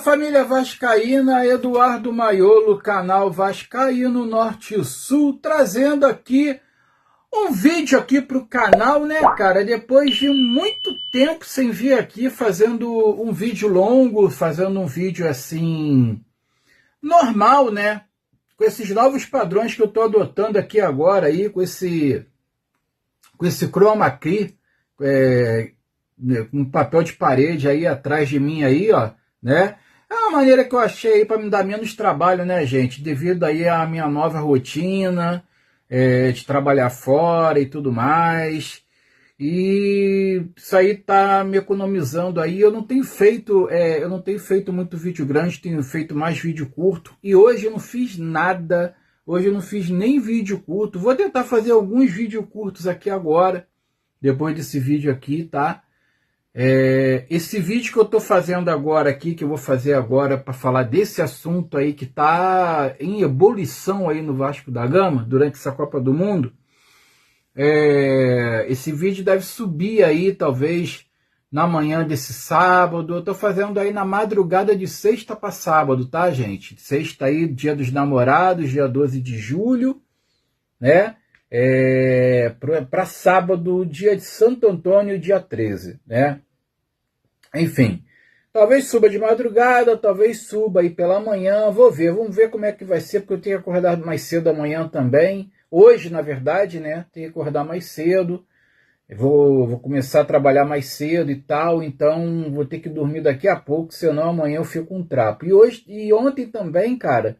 família vascaína, Eduardo Maiolo, canal Vascaíno Norte e Sul, trazendo aqui um vídeo aqui para o canal, né, cara? Depois de muito tempo sem vir aqui fazendo um vídeo longo, fazendo um vídeo assim, normal, né? Com esses novos padrões que eu tô adotando aqui agora, aí, com esse chroma key, um papel de parede aí atrás de mim aí, ó, né? É uma maneira que eu achei aí para me dar menos trabalho, né, gente? Devido aí à minha nova rotina, de trabalhar fora e tudo mais. E isso aí tá me economizando aí. Eu não tenho feito muito vídeo grande, tenho feito mais vídeo curto. E hoje eu não fiz nada. Hoje eu não fiz nem vídeo curto. Vou tentar fazer alguns vídeos curtos aqui agora, depois desse vídeo aqui, tá? Esse vídeo que eu tô fazendo agora aqui, que eu vou fazer agora para falar desse assunto aí que tá em ebulição aí no Vasco da Gama, durante essa Copa do Mundo, esse vídeo deve subir aí, talvez, na manhã desse sábado. Eu tô fazendo aí na madrugada de sexta para sábado, tá, gente? Sexta aí, dia dos namorados, dia 12 de julho, né? Para sábado, dia de Santo Antônio, dia 13, né? Enfim, talvez suba de madrugada, talvez suba aí pela manhã, vamos ver como é que vai ser, porque eu tenho que acordar mais cedo amanhã também. Hoje, na verdade, né, tenho que acordar mais cedo, vou começar a trabalhar mais cedo e tal, então vou ter que dormir daqui a pouco, senão amanhã eu fico com um trapo. E ontem também, cara,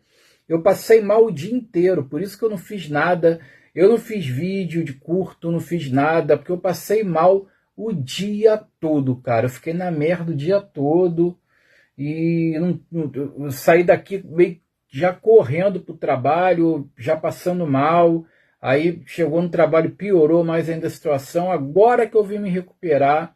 eu passei mal o dia inteiro, por isso que eu não fiz nada, eu não fiz vídeo de curto, não fiz nada, porque eu passei mal o dia todo, cara. Eu fiquei na merda o dia todo e eu saí daqui meio já correndo pro trabalho, já passando mal. Aí chegou no trabalho, piorou mais ainda a situação. Agora que eu vim me recuperar,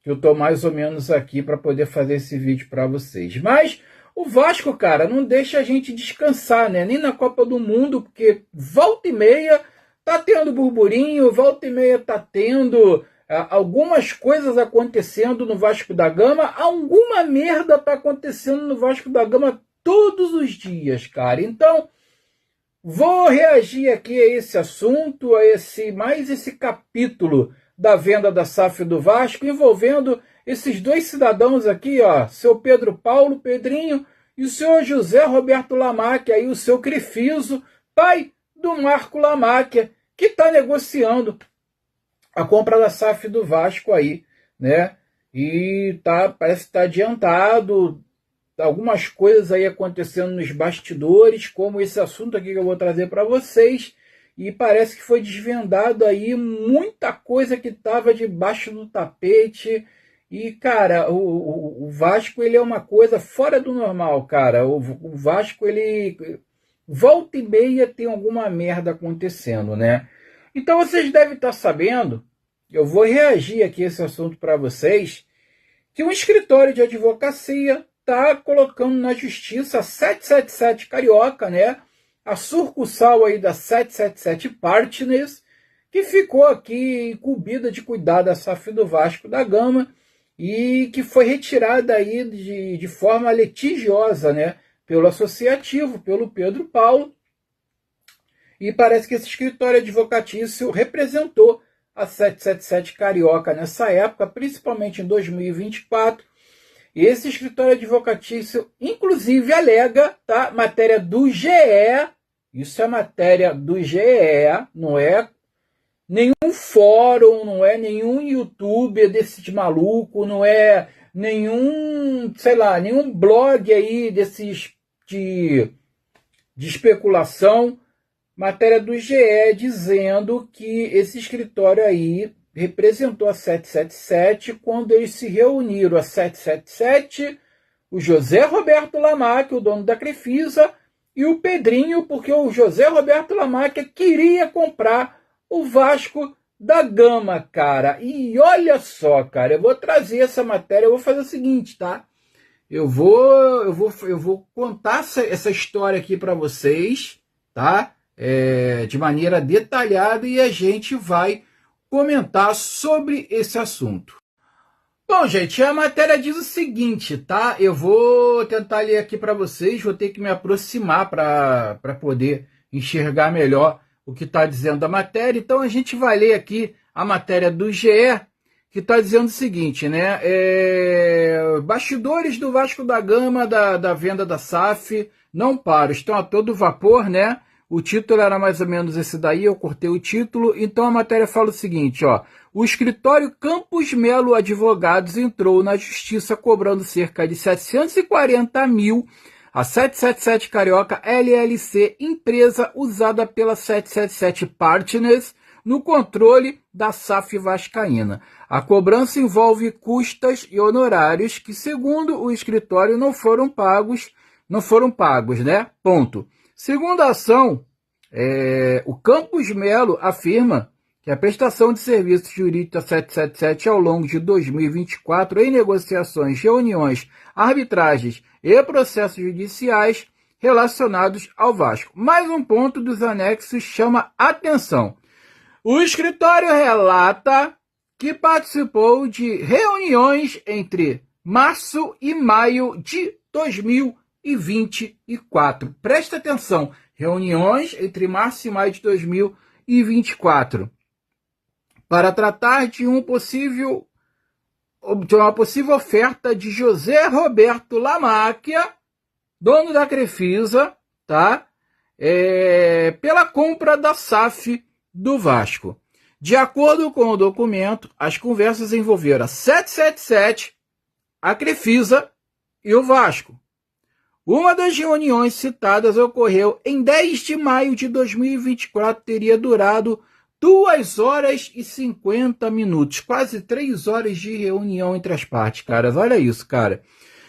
que eu tô mais ou menos aqui para poder fazer esse vídeo para vocês. Mas o Vasco, cara, não deixa a gente descansar, né? Nem na Copa do Mundo, porque volta e meia tá tendo burburinho, volta e meia tá tendo algumas coisas acontecendo no Vasco da Gama, alguma merda tá acontecendo no Vasco da Gama todos os dias, cara. Então, vou reagir aqui a esse assunto, mais esse capítulo da venda da SAF do Vasco, envolvendo esses dois cidadãos aqui, ó, seu Pedro Paulo, Pedrinho, e o seu José Roberto Lamáquia, aí o seu Crefiso, pai do Marco Lamáquia, que está negociando a compra da SAF do Vasco aí, né? E parece que está adiantado, algumas coisas aí acontecendo nos bastidores, como esse assunto aqui que eu vou trazer para vocês, e parece que foi desvendado aí muita coisa que estava debaixo do tapete. E, cara, o Vasco, ele é uma coisa fora do normal, cara. O Vasco, ele volta e meia tem alguma merda acontecendo, né? Então vocês devem estar sabendo, eu vou reagir aqui a esse assunto para vocês, que um escritório de advocacia está colocando na justiça a 777 Carioca, né? A sucursal aí da 777 Partners, que ficou aqui incumbida de cuidar da SAF do Vasco da Gama e que foi retirada aí de forma litigiosa, né? Pelo associativo, pelo Pedro Paulo. E parece que esse escritório advocatício representou a 777 Carioca nessa época, principalmente em 2024. E esse escritório advocatício, inclusive, alega, tá? Matéria do GE, isso é matéria do GE, não é nenhum fórum, não é nenhum youtuber desses maluco, não é nenhum, sei lá, nenhum blog aí desses de especulação. Matéria do GE dizendo que esse escritório aí representou a 777 quando eles se reuniram, a 777, o José Roberto Lamáquia, o dono da Crefisa, e o Pedrinho, porque o José Roberto Lamáquia queria comprar o Vasco da Gama, cara. E olha só, cara, eu vou trazer essa matéria, eu vou fazer o seguinte, tá? Eu vou contar essa história aqui para vocês, tá? De maneira detalhada, e a gente vai comentar sobre esse assunto. Bom, gente, a matéria diz o seguinte, tá? Eu vou tentar ler aqui para vocês, vou ter que me aproximar para poder enxergar melhor o que está dizendo a matéria. Então, a gente vai ler aqui a matéria do GE, que está dizendo o seguinte, né? Bastidores do Vasco da Gama, da venda da SAF, não param, estão a todo vapor, né? O título era mais ou menos esse daí, eu cortei o título. Então a matéria fala o seguinte, ó. O escritório Campos Melo Advogados entrou na justiça cobrando cerca de 740 mil a 777 Carioca LLC, empresa usada pela 777 Partners, no controle da SAF vascaína. A cobrança envolve custas e honorários que, segundo o escritório, não foram pagos, né? Ponto. Segundo a ação, o Campos Melo afirma que a prestação de serviços jurídicos da 777 ao longo de 2024 em negociações, reuniões, arbitragens e processos judiciais relacionados ao Vasco. Mais um ponto dos anexos chama atenção. O escritório relata que participou de reuniões entre março e maio de 2024. Presta atenção, reuniões entre março e maio de 2024 para tratar de uma possível oferta de José Roberto Lamáquia, dono da Crefisa, tá? Pela compra da SAF do Vasco. De acordo com o documento, as conversas envolveram a 777, a Crefisa e o Vasco. Uma das reuniões citadas ocorreu em 10 de maio de 2024, teria durado 2 horas e 50 minutos, quase 3 horas de reunião entre as partes, caras. Olha isso, cara.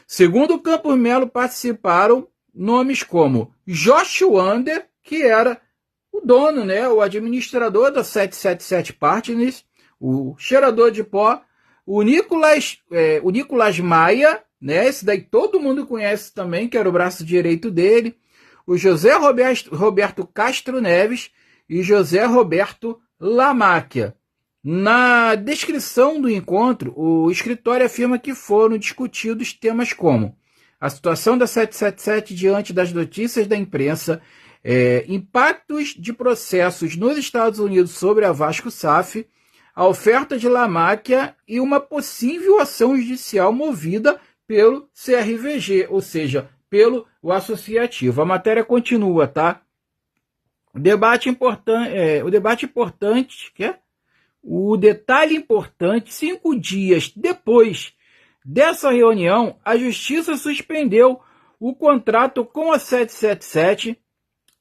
Segundo o Campos Melo, participaram nomes como Josh Wander, que era o dono, né, o administrador da 777 Partners, o cheirador de pó, o Nicolas Maia, né, esse daí todo mundo conhece também, que era o braço direito dele, o José Roberto Castro Neves e José Roberto Lamáquia. Na descrição do encontro, o escritório afirma que foram discutidos temas como a situação da 777 diante das notícias da imprensa, impactos de processos nos Estados Unidos sobre a Vasco SAF, a oferta de Lamáquia e uma possível ação judicial movida pelo CRVG, ou seja, pelo associativo. A matéria continua, tá? O detalhe importante, 5 dias depois dessa reunião, a Justiça suspendeu o contrato com a 777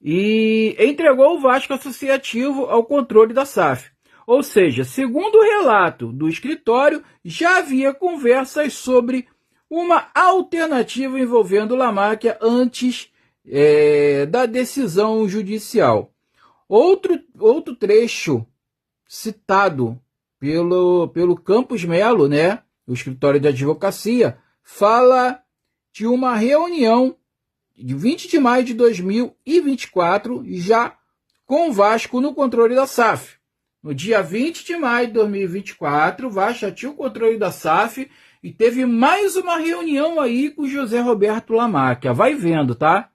e entregou o Vasco Associativo ao controle da SAF. Ou seja, segundo o relato do escritório, já havia conversas sobre uma alternativa envolvendo Lamáquia antes da decisão judicial. Outro trecho citado pelo Campos Melo, né, o escritório de advocacia, fala de uma reunião de 20 de maio de 2024, já com o Vasco no controle da SAF. No dia 20 de maio de 2024, o Vasco já tinha o controle da SAF e teve mais uma reunião aí com o José Roberto Lamáquia. Vai vendo, tá?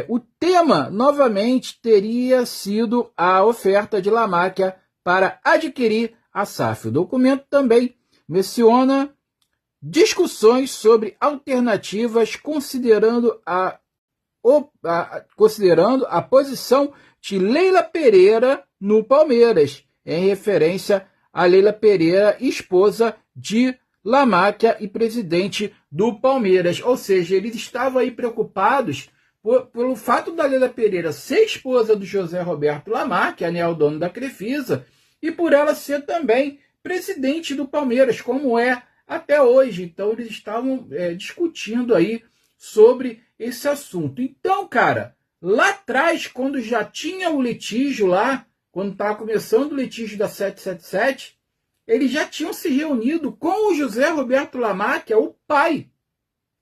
O tema, novamente, teria sido a oferta de Lamáquia para adquirir a SAF. O documento também menciona discussões sobre alternativas, considerando a posição de Leila Pereira no Palmeiras, em referência a Leila Pereira, esposa de Lamáquia e presidente do Palmeiras. Ou seja, eles estavam aí preocupados pelo fato da Leila Pereira ser esposa do José Roberto Lamáquia, né, o dono da Crefisa, e por ela ser também presidente do Palmeiras, como é até hoje. Então, eles estavam discutindo aí sobre esse assunto. Então, cara, lá atrás, quando já tinha o litígio lá, quando estava começando o litígio da 777, eles já tinham se reunido com o José Roberto Lamáquia, o pai,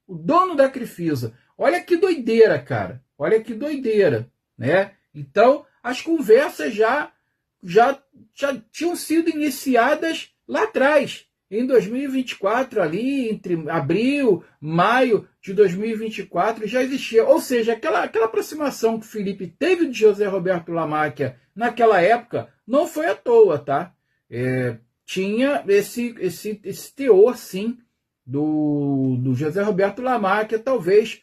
o dono da Crefisa. Olha que doideira, cara. Olha que doideira, né? Então, as conversas já tinham sido iniciadas lá atrás. em 2024, ali entre abril, maio de 2024, já existia. Ou seja, aquela aproximação que o Felipe teve de José Roberto Lamáquia naquela época não foi à toa, tá? Tinha esse teor, sim, do José Roberto Lamáquia, talvez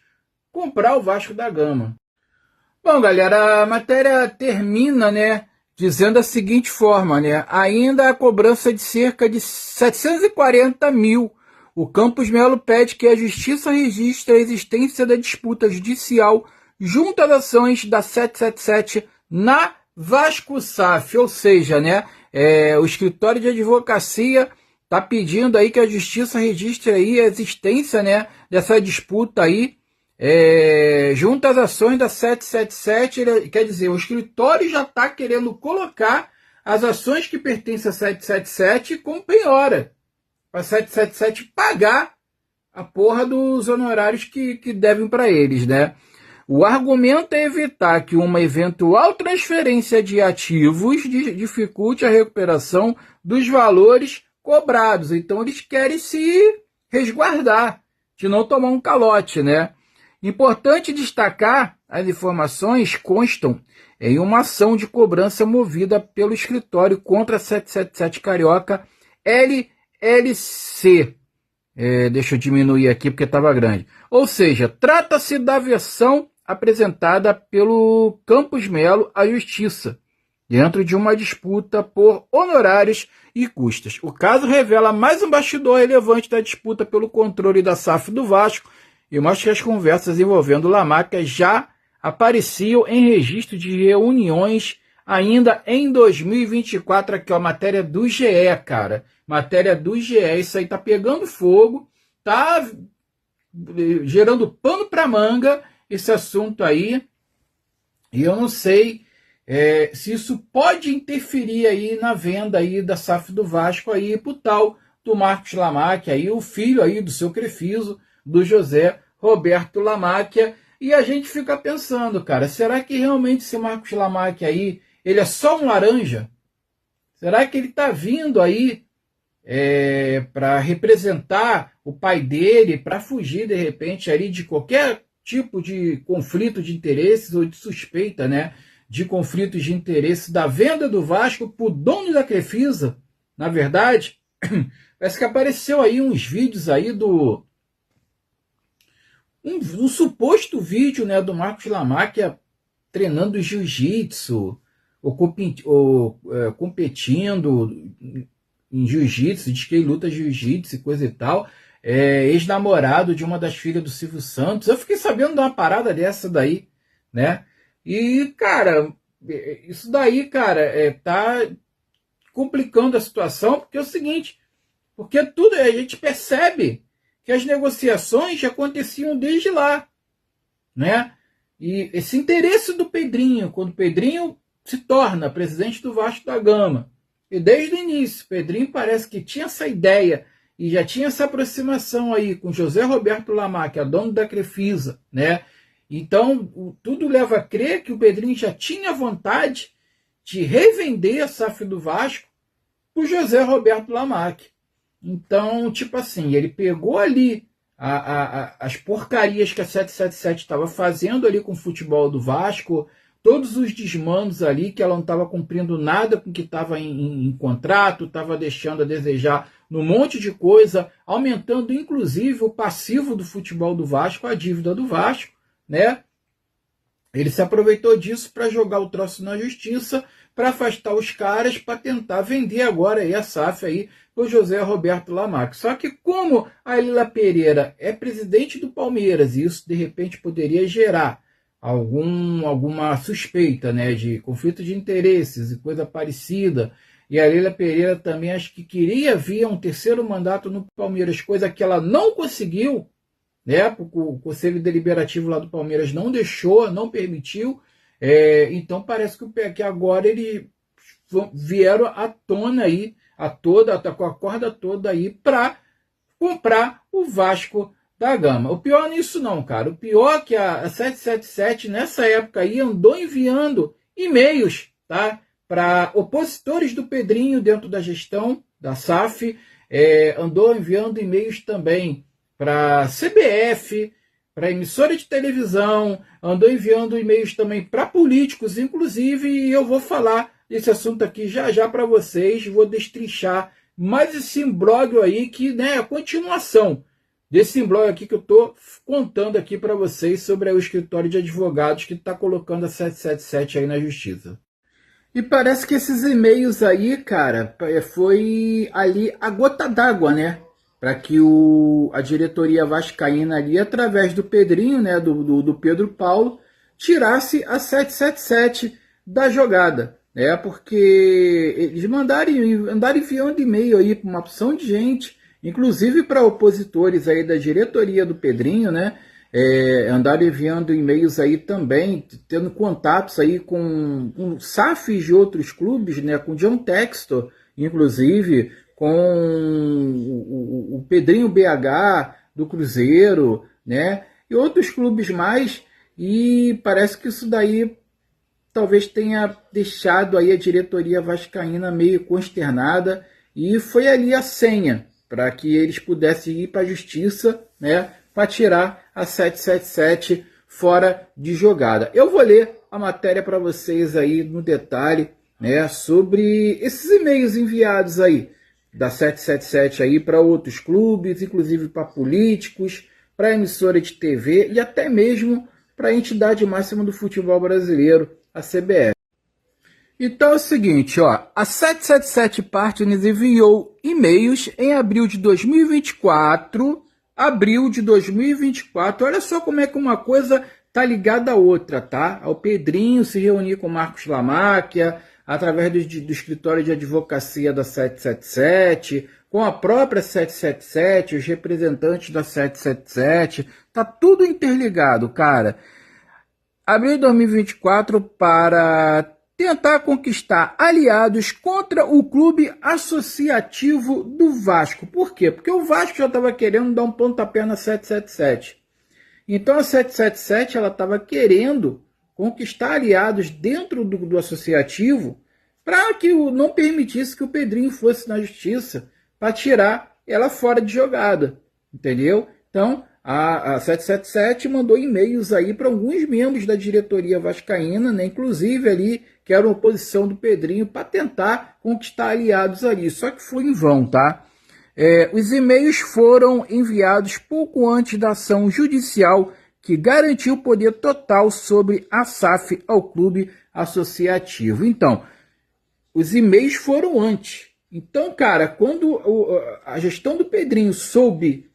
comprar o Vasco da Gama. Bom, galera, a matéria termina, né, dizendo da seguinte forma, né, ainda a cobrança de cerca de 740 mil. O Campos Melo pede que a Justiça registre a existência da disputa judicial junto às ações da 777 na Vasco SAF, ou seja, né, o escritório de advocacia está pedindo aí que a Justiça registre aí a existência, né, dessa disputa aí, junto às ações da 777, quer dizer, o escritório já está querendo colocar as ações que pertencem à 777 com penhora, para a 777 pagar a porra dos honorários que devem para eles, né? O argumento é evitar que uma eventual transferência de ativos dificulte a recuperação dos valores cobrados. Então eles querem se resguardar de não tomar um calote, né? Importante destacar, as informações constam em uma ação de cobrança movida pelo escritório contra a 777 Carioca LLC. Deixa eu diminuir aqui porque estava grande. Ou seja, trata-se da versão apresentada pelo Campos Melo à Justiça, dentro de uma disputa por honorários e custas. O caso revela mais um bastidor relevante da disputa pelo controle da SAF do Vasco e mostra que as conversas envolvendo Lamáquia já apareciam em registro de reuniões ainda em 2024. Aqui, ó, matéria do GE, cara. Matéria do GE. Isso aí tá pegando fogo, tá gerando pano para manga esse assunto aí. E eu não sei se isso pode interferir aí na venda aí da SAF do Vasco aí pro tal do Marcos Lamáquia, aí, o filho aí do seu Crefiso, do José Roberto Lamáquia. E a gente fica pensando, cara, será que realmente esse Marcos Lamáquia aí, ele é só um laranja? Será que ele está vindo aí para representar o pai dele, para fugir de repente ali de qualquer tipo de conflito de interesses ou de suspeita, né, de conflitos de interesse da venda do Vasco para o dono da Crefisa? Na verdade, parece que apareceu aí uns vídeos aí um suposto vídeo, né, do Marcos Lamáquia treinando jiu-jitsu, ou competindo em jiu-jitsu, diz que ele luta jiu-jitsu e coisa e tal, ex-namorado de uma das filhas do Silvio Santos. Eu fiquei sabendo de uma parada dessa daí, né? E, cara, isso daí, cara, tá complicando a situação, porque é o seguinte, porque tudo a gente percebe que as negociações já aconteciam desde lá, né? E esse interesse do Pedrinho, quando o Pedrinho se torna presidente do Vasco da Gama, e desde o início, Pedrinho parece que tinha essa ideia e já tinha essa aproximação aí com José Roberto Lamáquia, dono da Crefisa, né? Então, tudo leva a crer que o Pedrinho já tinha vontade de revender a SAF do Vasco para o José Roberto Lamáquia. Então, tipo assim, ele pegou ali as porcarias que a 777 estava fazendo ali com o futebol do Vasco, todos os desmandos ali, que ela não estava cumprindo nada com o que estava em contrato, estava deixando a desejar num monte de coisa, aumentando inclusive o passivo do futebol do Vasco, a dívida do Vasco, né? Ele se aproveitou disso para jogar o troço na justiça, para afastar os caras, para tentar vender agora aí a SAF aí para o José Roberto Lamáquia. Só que como a Leila Pereira é presidente do Palmeiras, e isso de repente poderia gerar alguma suspeita, né, de conflito de interesses e coisa parecida, e a Leila Pereira também acho que queria vir a um terceiro mandato no Palmeiras, coisa que ela não conseguiu, né, porque o Conselho Deliberativo lá do Palmeiras não deixou, não permitiu. Então parece que agora eles vieram à tona aí, com a corda toda aí, para comprar o Vasco da Gama. O pior nisso não, cara. O pior é que a 777 nessa época aí andou enviando e-mails, tá, para opositores do Pedrinho dentro da gestão da SAF, andou enviando e-mails também para CBF, para emissora de televisão, andou enviando e-mails também para políticos, inclusive, e eu vou falar desse assunto aqui já já para vocês, vou destrinchar mais esse imbróglio aí, que, né, é a continuação desse imbróglio aqui que eu estou contando aqui para vocês sobre o escritório de advogados que está colocando a 777 aí na justiça. E parece que esses e-mails aí, cara, foi ali a gota d'água, né? Para que a diretoria vascaína ali, através do Pedrinho, né, do Pedro Paulo, tirasse a 777 da jogada, né? Porque eles andaram enviando e-mail aí para uma opção de gente, inclusive para opositores aí da diretoria do Pedrinho, né? Andaram enviando e-mails aí também, tendo contatos aí com SAFs de outros clubes, né? Com John Textor, inclusive, com o Pedrinho BH do Cruzeiro, né? E outros clubes mais, e parece que isso daí talvez tenha deixado aí a diretoria vascaína meio consternada, e foi ali a senha para que eles pudessem ir para a justiça, né, para tirar a 777 fora de jogada. Eu vou ler a matéria para vocês aí no detalhe, né, sobre esses e-mails enviados aí da 777 aí para outros clubes, inclusive para políticos, para emissora de TV e até mesmo para a entidade máxima do futebol brasileiro, a CBF. Então é o seguinte, ó, a 777 Partners enviou e-mails em abril de 2024, olha só como é que uma coisa tá ligada à outra, tá? Ao Pedrinho se reunir com Marcos Lamáquia, através do escritório de advocacia da 777, com a própria 777, os representantes da 777, tá tudo interligado, cara. Abril de 2024 para tentar conquistar aliados contra o clube associativo do Vasco. Por quê? Porque o Vasco já estava querendo dar um pontapé na 777. Então a 777 ela estava querendo conquistar aliados dentro do associativo para que não permitisse que o Pedrinho fosse na justiça para tirar ela fora de jogada. Entendeu? Então a 777 mandou e-mails aí para alguns membros da diretoria vascaína, né, inclusive ali, que era uma oposição do Pedrinho, para tentar conquistar aliados ali. Só que foi em vão, tá? Os e-mails foram enviados pouco antes da ação judicial que garantiu o poder total sobre a SAF ao clube associativo. Então, os e-mails foram antes. Então, cara, quando a gestão do Pedrinho soube,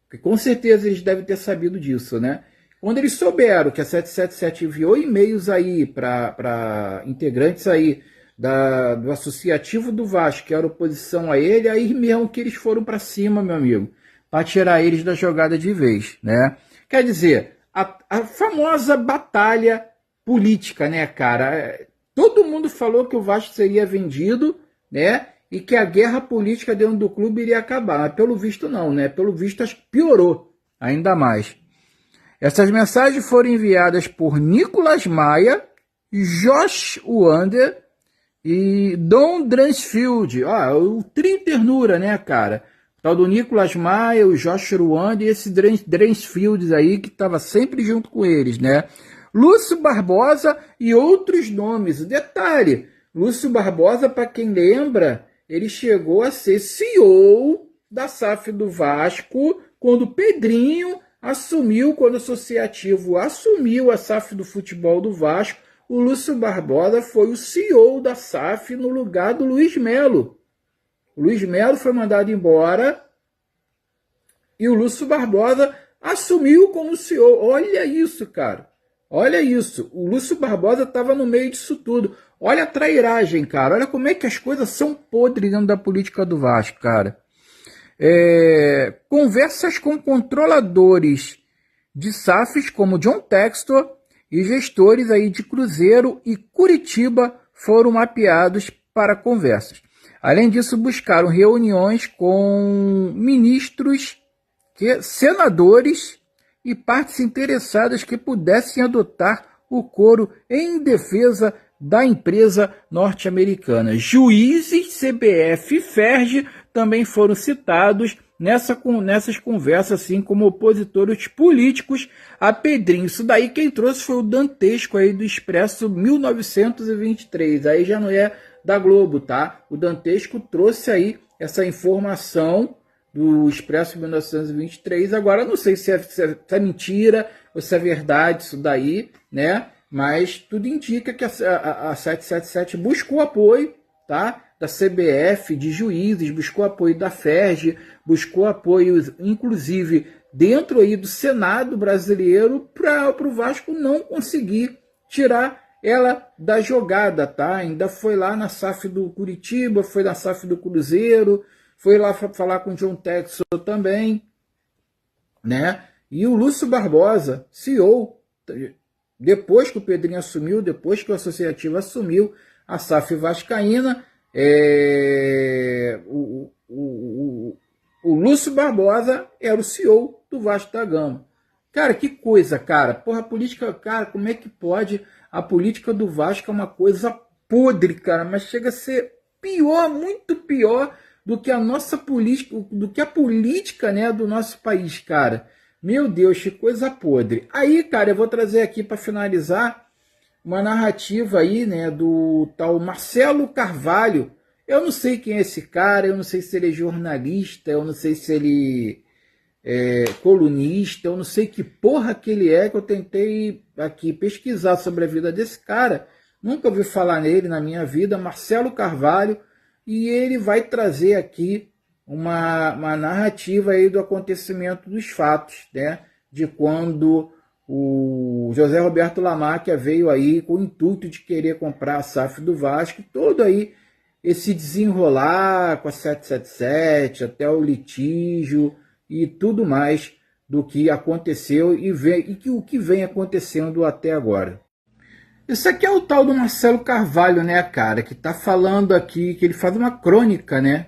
que com certeza eles devem ter sabido disso, né? Quando eles souberam que a 777 enviou e-mails aí para integrantes aí do associativo do Vasco, que era oposição a ele, aí mesmo que eles foram para cima, meu amigo, para tirar eles da jogada de vez, né? Quer dizer, a famosa batalha política, né, cara? Todo mundo falou que o Vasco seria vendido, né? E que a guerra política dentro do clube iria acabar. Mas pelo visto não, né? Pelo visto acho que piorou ainda mais. Essas mensagens foram enviadas por Nicolas Maia, Josh Wander e Don Dransfield. O trio ternura, né, cara? O tal do Nicolas Maia, o Josh Wander e esse Dransfield aí que estava sempre junto com eles, né? Lúcio Barbosa e outros nomes. Detalhe, Lúcio Barbosa, para quem lembra, ele chegou a ser CEO da SAF do Vasco quando o Pedrinho assumiu, quando o associativo assumiu a SAF do futebol do Vasco. O Lúcio Barbosa foi o CEO da SAF no lugar do Luiz Melo. O Luiz Melo foi mandado embora e o Lúcio Barbosa assumiu como CEO. Olha isso, cara. Olha isso. O Lúcio Barbosa estava no meio disso tudo. Olha a trairagem, cara. Olha como é que as coisas são podres dentro da política do Vasco, cara. Conversas com controladores de SAFs como John Textor e gestores aí de Cruzeiro e Curitiba foram mapeados para conversas. Além disso, buscaram reuniões com ministros, senadores e partes interessadas que pudessem adotar o coro em defesa da empresa norte-americana. Juízes, CBF e FERJ também foram citados nessas conversas, assim como opositores políticos a Pedrinho. Isso daí quem trouxe foi o Dantesco aí do Expresso 1923, aí já não é da Globo, tá? O Dantesco trouxe aí essa informação do Expresso 1923, agora não sei se é mentira ou se é verdade isso daí, né? Mas tudo indica que a 777 buscou apoio, tá? Da CBF, de juízes, buscou apoio da FERJ, buscou apoio, inclusive, dentro aí do Senado brasileiro, para o Vasco não conseguir tirar ela da jogada, tá? Ainda foi lá na SAF do Curitiba, foi na SAF do Cruzeiro, foi lá falar com o John Textor também, né? E o Lúcio Barbosa, CEO, depois que o Pedrinho assumiu, depois que o Associativo assumiu a SAF vascaína, o Lúcio Barbosa era o CEO do Vasco da Gama. Cara, que coisa, cara. Porra, a política, cara, como é que pode? A política do Vasco é uma coisa podre, cara, mas chega a ser pior, muito pior do que a nossa política, do que a política, né, do nosso país, cara. Meu Deus, que coisa podre. Aí, cara, eu vou trazer aqui para finalizar uma narrativa aí, né, do tal Marcelo Carvalho. Eu não sei quem é esse cara, eu não sei se ele é jornalista, eu não sei se ele é colunista, eu não sei que porra que ele é, que eu tentei aqui pesquisar sobre a vida desse cara. Nunca ouvi falar nele na minha vida, Marcelo Carvalho, e ele vai trazer aqui uma narrativa aí do acontecimento dos fatos, né, de quando o José Roberto Lamáquia veio aí com o intuito de querer comprar a SAF do Vasco, todo aí esse desenrolar com a 777, até o litígio e tudo mais do que aconteceu e o que vem acontecendo até agora. Isso aqui é o tal do Marcelo Carvalho, né, cara, que tá falando aqui, que ele faz uma crônica, né,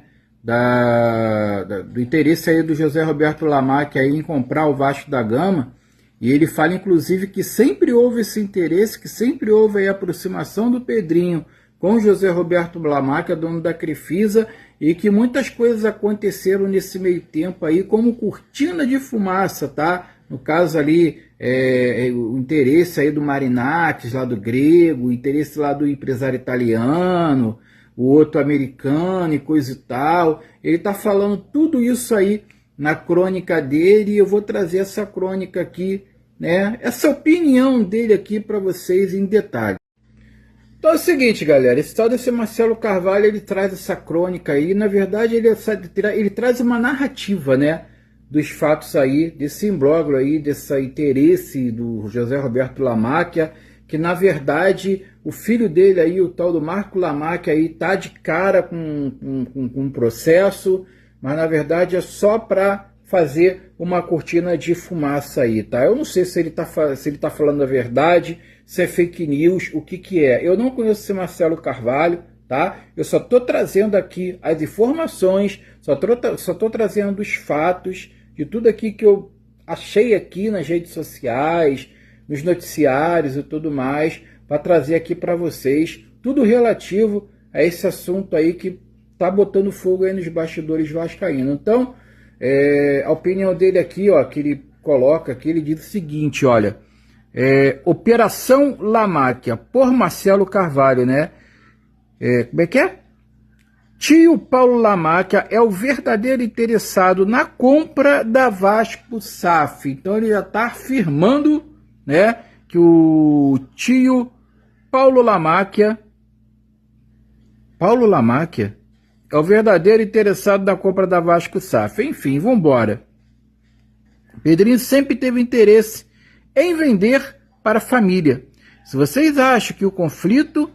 do interesse aí do José Roberto Lamáquia aí em comprar o Vasco da Gama. E ele fala, inclusive, que sempre houve esse interesse, que sempre houve aí a aproximação do Pedrinho com o José Roberto Lamáquia, dono da Crefisa, e que muitas coisas aconteceram nesse meio tempo aí, como cortina de fumaça, tá? No caso ali, o interesse aí do Marinates, lá do grego, o interesse lá do empresário italiano, o outro americano e coisa e tal. Ele tá falando tudo isso aí na crônica dele, e eu vou trazer essa crônica aqui, né, essa opinião dele aqui para vocês em detalhe. Então é o seguinte, galera, esse tal desse Marcelo Carvalho, ele traz essa crônica aí, na verdade ele traz uma narrativa, né, dos fatos aí, desse imbróglio aí, desse interesse do José Roberto Lamáquia, que na verdade o filho dele aí, o tal do Marco Lamáquia aí, tá de cara com um processo, mas na verdade é só para fazer uma cortina de fumaça aí, tá? Eu não sei se ele tá falando a verdade, se é fake news, o que é. Eu não conheço esse Marcelo Carvalho, tá? Eu só tô trazendo aqui as informações, só tô trazendo os fatos de tudo aqui que eu achei aqui nas redes sociais, nos noticiários e tudo mais, para trazer aqui para vocês tudo relativo a esse assunto aí que tá botando fogo aí nos bastidores vascaínos. Então, a opinião dele aqui, ó, que ele coloca aqui, ele diz o seguinte, olha, Operação Lamáquia, por Marcelo Carvalho, né? Como é que é? Tio Paulo Lamáquia é o verdadeiro interessado na compra da Vasco SAF. Então ele já está afirmando, né, que o tio Paulo Lamáquia é o verdadeiro interessado na compra da Vasco SAF. Enfim, vamos embora. Pedrinho sempre teve interesse em vender para a família. Se vocês acham que o conflito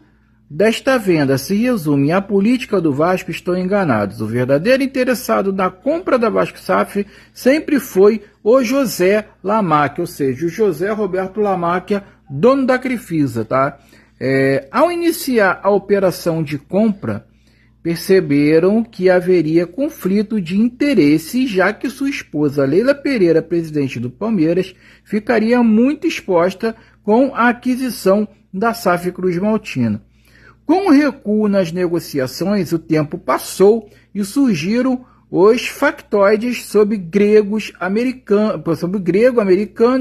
desta venda se resume à política do Vasco, estão enganados. O verdadeiro interessado na compra da Vasco SAF sempre foi o José Lamáquia, ou seja, o José Roberto Lamáquia, dono da Crefisa, tá? Ao iniciar a operação de compra, perceberam que haveria conflito de interesse, já que sua esposa Leila Pereira, presidente do Palmeiras, ficaria muito exposta com a aquisição da SAF Cruz Maltina. Com o recuo nas negociações, o tempo passou e surgiram os factoides sobre grego, americano,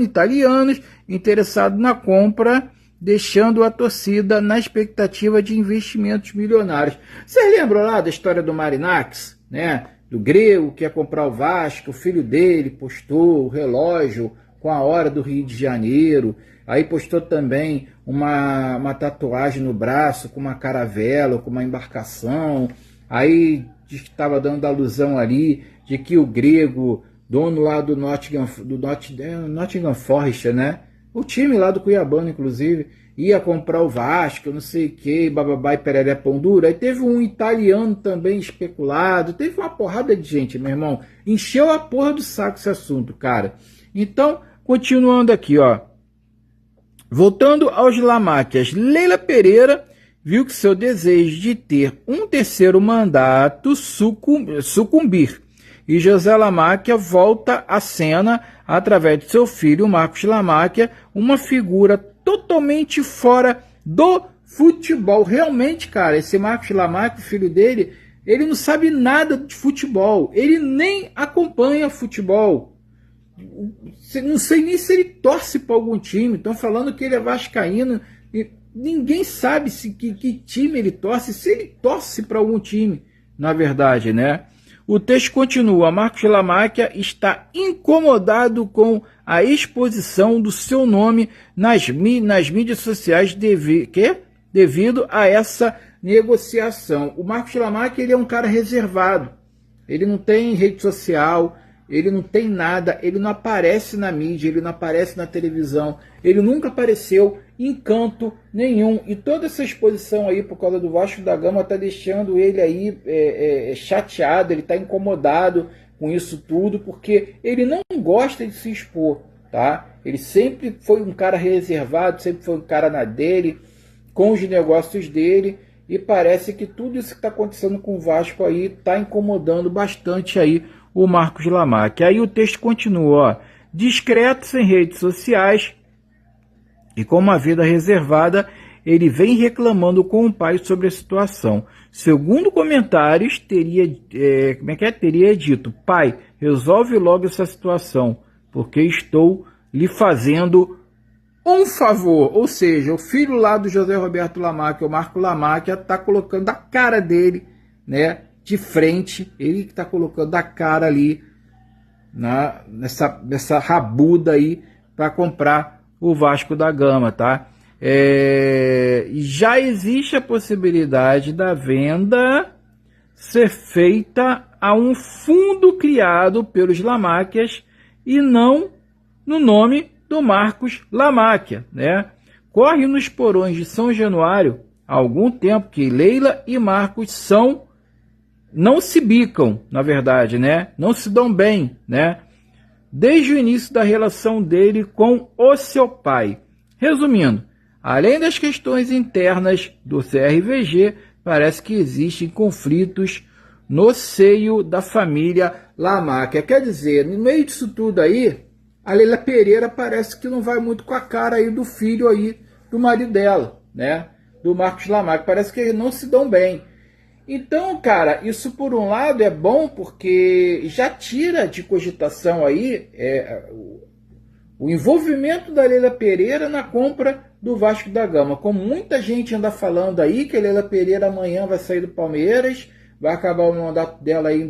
italianos interessados na compra, deixando a torcida na expectativa de investimentos milionários. Vocês lembram lá da história do Marinax, né? Do grego que ia comprar o Vasco, o filho dele postou o relógio com a hora do Rio de Janeiro, aí postou também uma tatuagem no braço com uma caravela, com uma embarcação, aí estava dando alusão ali de que o grego, dono lá do Nottingham Forest, né? O time lá do Cuiabano, inclusive, ia comprar o Vasco, não sei o que, bababá e pereré pão duro. Aí teve um italiano também especulado, teve uma porrada de gente, meu irmão. Encheu a porra do saco esse assunto, cara. Então, continuando aqui, ó. Voltando aos Lamáquias, Leila Pereira viu que seu desejo de ter um terceiro mandato sucumbir. E José Lamáquia volta à cena através de seu filho, Marcos Lamáquia, uma figura totalmente fora do futebol. Realmente, cara, esse Marcos Lamáquia, o filho dele, ele não sabe nada de futebol. Ele nem acompanha futebol. Não sei nem se ele torce para algum time. Estão falando que ele é vascaíno. E ninguém sabe que time ele torce, se ele torce para algum time, na verdade, né? O texto continua. Marcos Lamáquia está incomodado com a exposição do seu nome nas mídias sociais devido a essa negociação. O Marcos Lamáquia, ele é um cara reservado. Ele não tem rede social, ele não tem nada, ele não aparece na mídia, ele não aparece na televisão, ele nunca apareceu em canto nenhum. E toda essa exposição aí por causa do Vasco da Gama está deixando ele aí chateado, ele está incomodado com isso tudo, porque ele não gosta de se expor, tá? Ele sempre foi um cara reservado, sempre foi um cara na dele, com os negócios dele, e parece que tudo isso que está acontecendo com o Vasco aí está incomodando bastante aí o Marcos Lamáquia. Aí o texto continua, ó. Discreto, sem redes sociais e com uma vida reservada, ele vem reclamando com o pai sobre a situação. Segundo comentários, teria dito: pai, resolve logo essa situação, porque estou lhe fazendo um favor. Ou seja, o filho lá do José Roberto Lamáquia, o Marco Lamáquia, está colocando a cara dele, né, de frente. Ele está colocando a cara ali nessa rabuda aí para comprar o Vasco da Gama, tá? Já existe a possibilidade da venda ser feita a um fundo criado pelos Lamáquias e não no nome do Marcos Lamáquia, né? Corre nos porões de São Januário há algum tempo que Leila e Marcos não se bicam, na verdade, né? Não se dão bem, né? Desde o início da relação dele com o seu pai. Resumindo, além das questões internas do CRVG, parece que existem conflitos no seio da família Lamáquia. Quer dizer, no meio disso tudo aí, a Leila Pereira parece que não vai muito com a cara aí do filho aí, do marido dela, né? Do Marcos Lamáquia. Parece que eles não se dão bem. Então, cara, isso por um lado é bom porque já tira de cogitação aí o envolvimento da Leila Pereira na compra do Vasco da Gama. Como muita gente anda falando aí que a Leila Pereira amanhã vai sair do Palmeiras, vai acabar o mandato dela aí em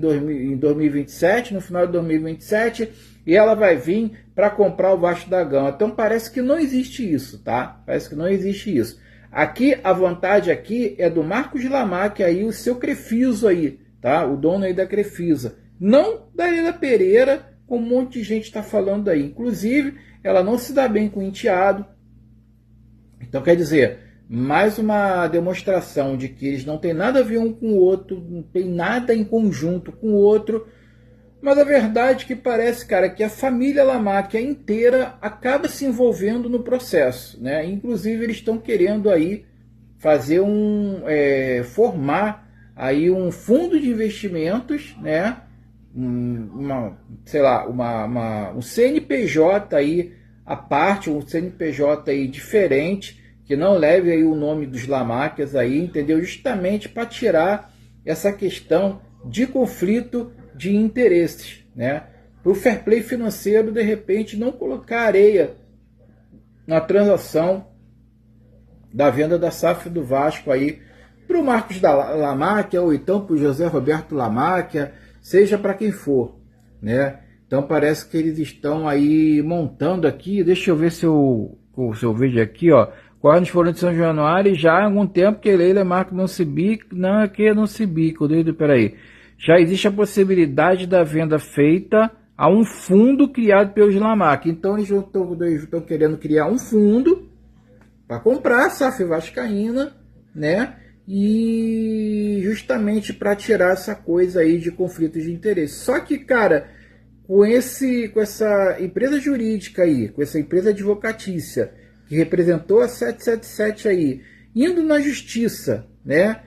2027, no final de 2027, e ela vai vir para comprar o Vasco da Gama. Então parece que não existe isso, tá? Parece que não existe isso. Aqui, a vontade aqui é do Marcos Lamáquia aí, o seu Crefiso aí, tá? O dono aí da Crefisa. Não da Leila Pereira, como um monte de gente está falando aí. Inclusive, ela não se dá bem com o enteado. Então, quer dizer, mais uma demonstração de que eles não têm nada a ver um com o outro, não tem nada em conjunto com o outro. Mas a verdade é que parece, cara, que a família Lamáquia inteira acaba se envolvendo no processo, né? Inclusive, eles estão querendo aí fazer formar aí um fundo de investimentos, né? Um CNPJ aí à parte, um CNPJ aí diferente, que não leve aí o nome dos Lamáquias aí, entendeu? Justamente para tirar essa questão de conflito de interesses, né? O fair play financeiro, de repente, não colocar areia na transação da venda da SAF do Vasco aí para o Marcos da Lamáquia, ou então para o José Roberto Lamáquia, seja para quem for, né? Então parece que eles estão aí montando aqui, deixa eu ver se eu vejo aqui, ó, Cornos foram de São Januário, já há algum tempo que ele é Marco não se bica, não é que não se bica, peraí. Já existe a possibilidade da venda feita a um fundo criado pelos Lamáquia. Então eles estão querendo criar um fundo para comprar a SAF vascaína, né? E justamente para tirar essa coisa aí de conflitos de interesse. Só que, cara, com essa empresa jurídica aí, com essa empresa advocatícia que representou a 777 aí, indo na justiça, né?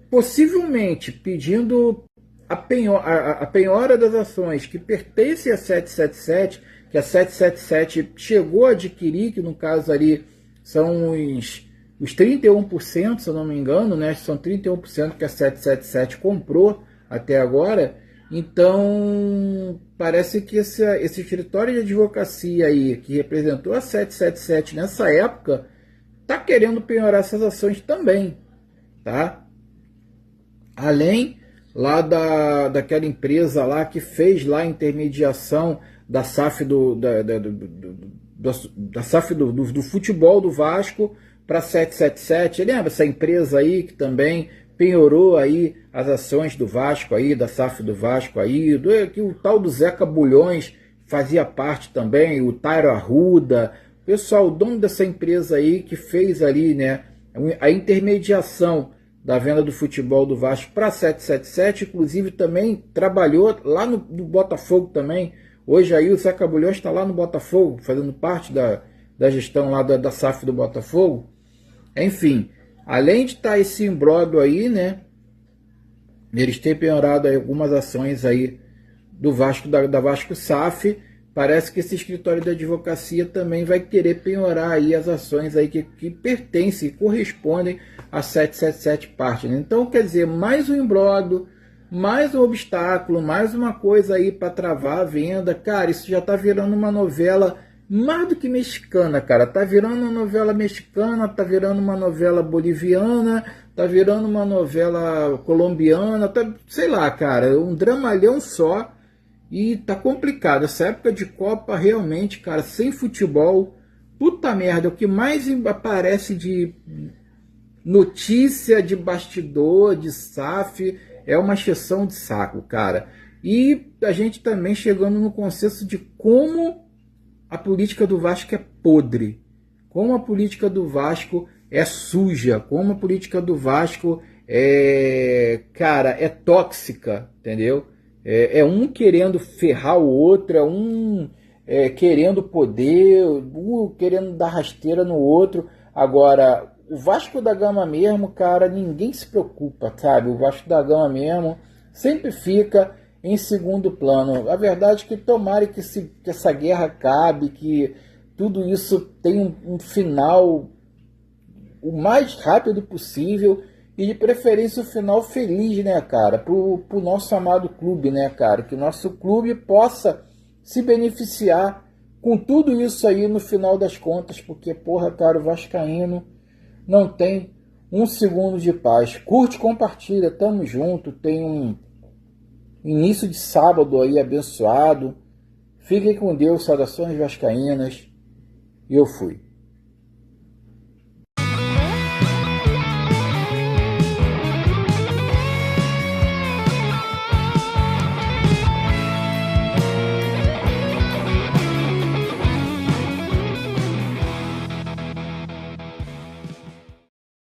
Possivelmente pedindo a penhora das ações que pertencem a 777, que a 777 chegou a adquirir, que no caso ali são os 31%, se eu não me engano, né? São 31% que a 777 comprou até agora. Então, parece que esse escritório de advocacia aí, que representou a 777 nessa época, está querendo penhorar essas ações também, tá? Além lá daquela empresa lá que fez lá a intermediação da SAF da SAF do futebol do Vasco para 777. Lembra essa empresa aí que também penhorou aí as ações do Vasco aí, da SAF do Vasco aí, que o tal do Zeca Bulhões fazia parte também, o Tairo Arruda, pessoal, o dono dessa empresa aí que fez ali, né, a intermediação da venda do futebol do Vasco para 777, inclusive também trabalhou lá no Botafogo também. Hoje aí o Zeca Bulhões está lá no Botafogo, fazendo parte da gestão lá da SAF do Botafogo. Enfim, além de estar esse imbróglio aí, né, eles têm penhorado aí algumas ações aí do Vasco, da Vasco SAF. Parece que esse escritório da advocacia também vai querer penhorar aí as ações aí que pertencem, correspondem a 777 Partners. Então, quer dizer, mais um imbróglio, mais um obstáculo, mais uma coisa aí para travar a venda. Cara, isso já tá virando uma novela mais do que mexicana, cara. Tá virando uma novela mexicana, tá virando uma novela boliviana, tá virando uma novela colombiana, tá, sei lá, cara, um dramalhão só. E tá complicado. Essa época de Copa realmente, cara, sem futebol, puta merda, o que mais aparece de notícia de bastidor, de SAF, é uma encheção de saco, cara. E a gente também chegando no consenso de como a política do Vasco é podre, como a política do Vasco é suja, como a política do Vasco cara, é tóxica, entendeu? É um querendo ferrar o outro, é um querendo poder, querendo dar rasteira no outro. Agora, o Vasco da Gama mesmo, cara, ninguém se preocupa, sabe? O Vasco da Gama mesmo sempre fica em segundo plano. A verdade é que tomara que essa guerra acabe, que tudo isso tenha um final o mais rápido possível, e de preferência o final feliz, né, cara, pro nosso amado clube, né, cara, que o nosso clube possa se beneficiar com tudo isso aí no final das contas, porque, porra, cara, o vascaíno não tem um segundo de paz. Curte, compartilha, tamo junto, tem um início de sábado aí abençoado, fiquem com Deus, saudações vascaínas, e eu fui.